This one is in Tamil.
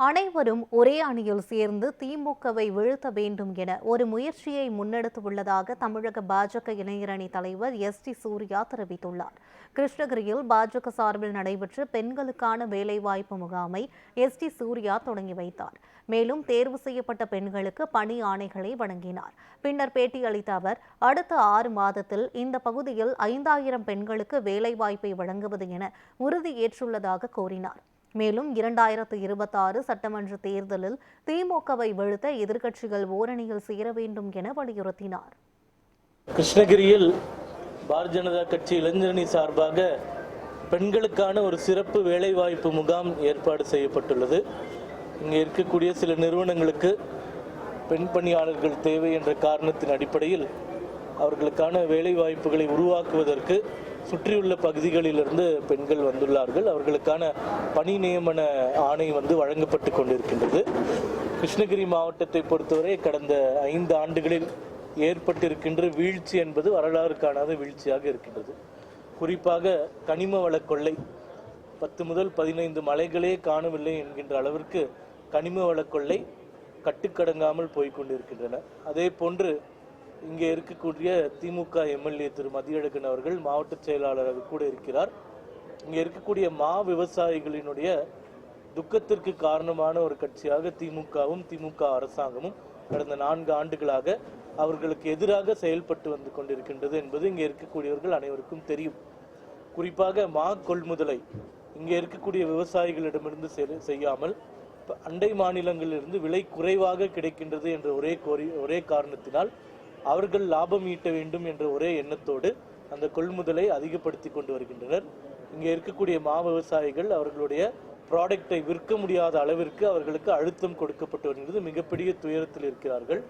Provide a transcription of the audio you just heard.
அனைவரும் ஒரே அணியில் சேர்ந்து திமுகவை வீழ்த்த வேண்டும் என ஒரு முயற்சியை முன்னெடுத்துள்ளதாக தமிழக பாஜக இளைஞரணி தலைவர் டி சூர்யா தெரிவித்துள்ளார். கிருஷ்ணகிரியில் பாஜக சார்பில் நடைபெற்ற பெண்களுக்கான வேலைவாய்ப்பு முகாமை டி சூர்யா தொடங்கி வைத்தார். மேலும் தேர்வு செய்யப்பட்ட பெண்களுக்கு பணி ஆணைகளை வழங்கினார். பின்னர் பேட்டியளித்த அவர், அடுத்த 6 மாதத்தில் இந்த பகுதியில் 5000 பெண்களுக்கு வேலைவாய்ப்பை வழங்குவது என உறுதியேற்றுள்ளதாக கூறினார். மேலும் 2026 சட்டமன்ற தேர்தலில் திமுகவை வீழ்த்த எதிர்க்கட்சிகள் ஓரணியில் சேர வேண்டும் என வலியுறுத்தினார். கிருஷ்ணகிரியில் பாரதிய ஜனதா கட்சி இளைஞரணி சார்பாக பெண்களுக்கான ஒரு சிறப்பு வேலைவாய்ப்பு முகாம் ஏற்பாடு செய்யப்பட்டுள்ளது. இங்கே இருக்கக்கூடிய சில நிறுவனங்களுக்கு பெண் பணியாளர்கள் தேவை என்ற காரணத்தின் அடிப்படையில் அவர்களுக்கான வேலை வாய்ப்புகளை உருவாக்குவதற்கு சுற்றியுள்ள பகுதிகளிலிருந்து பெண்கள் வந்துள்ளார்கள். அவர்களுக்கான பணி நியமன ஆணை வழங்கப்பட்டு கொண்டிருக்கின்றது. கிருஷ்ணகிரி மாவட்டத்தை பொறுத்தவரை கடந்த 5 ஆண்டுகளில் ஏற்பட்டிருக்கின்ற வீழ்ச்சி என்பது வரலாறு காணாத வீழ்ச்சியாக இருக்கின்றது. குறிப்பாக கனிம வள கொள்ளை 10 முதல் 15 மலைகளே காணவில்லை என்கின்ற அளவிற்கு கனிம வள கொள்ளை கட்டுக்கடங்காமல் போய்கொண்டிருக்கின்றன. அதே போன்று இங்கே இருக்கக்கூடிய திமுக எம்எல்ஏ திரு மதியழகன் அவர்கள் மாவட்ட செயலாளராக கூட இருக்கிறார். இங்கே இருக்கக்கூடிய விவசாயிகளினுடைய துக்கத்திற்கு காரணமான ஒரு கட்சியாக திமுகவும் திமுக அரசாங்கமும் கடந்த 4 ஆண்டுகளாக அவர்களுக்கு எதிராக செயல்பட்டு வந்து கொண்டிருக்கின்றது என்பது இங்கே இருக்கக்கூடியவர்கள் அனைவருக்கும் தெரியும். குறிப்பாக கொள்முதலை இங்கே இருக்கக்கூடிய விவசாயிகளிடமிருந்து செய்யாமல் அண்டை மாநிலங்களிலிருந்து விலை குறைவாக கிடைக்கின்றது என்ற ஒரே காரணத்தினால் அவர்கள் லாபம் ஈட்ட வேண்டும் என்ற ஒரே எண்ணத்தோடு அந்த கொள்முதலை அதிகப்படுத்தி கொண்டு வருகின்றனர். இங்கே இருக்கக்கூடிய விவசாயிகள் அவர்களுடைய ப்ராடக்டை விற்க முடியாத அளவிற்கு அவர்களுக்கு அழுத்தம் கொடுக்கப்பட்டு வருகிறது. மிகப்பெரிய துயரத்தில் இருக்கிறார்கள்.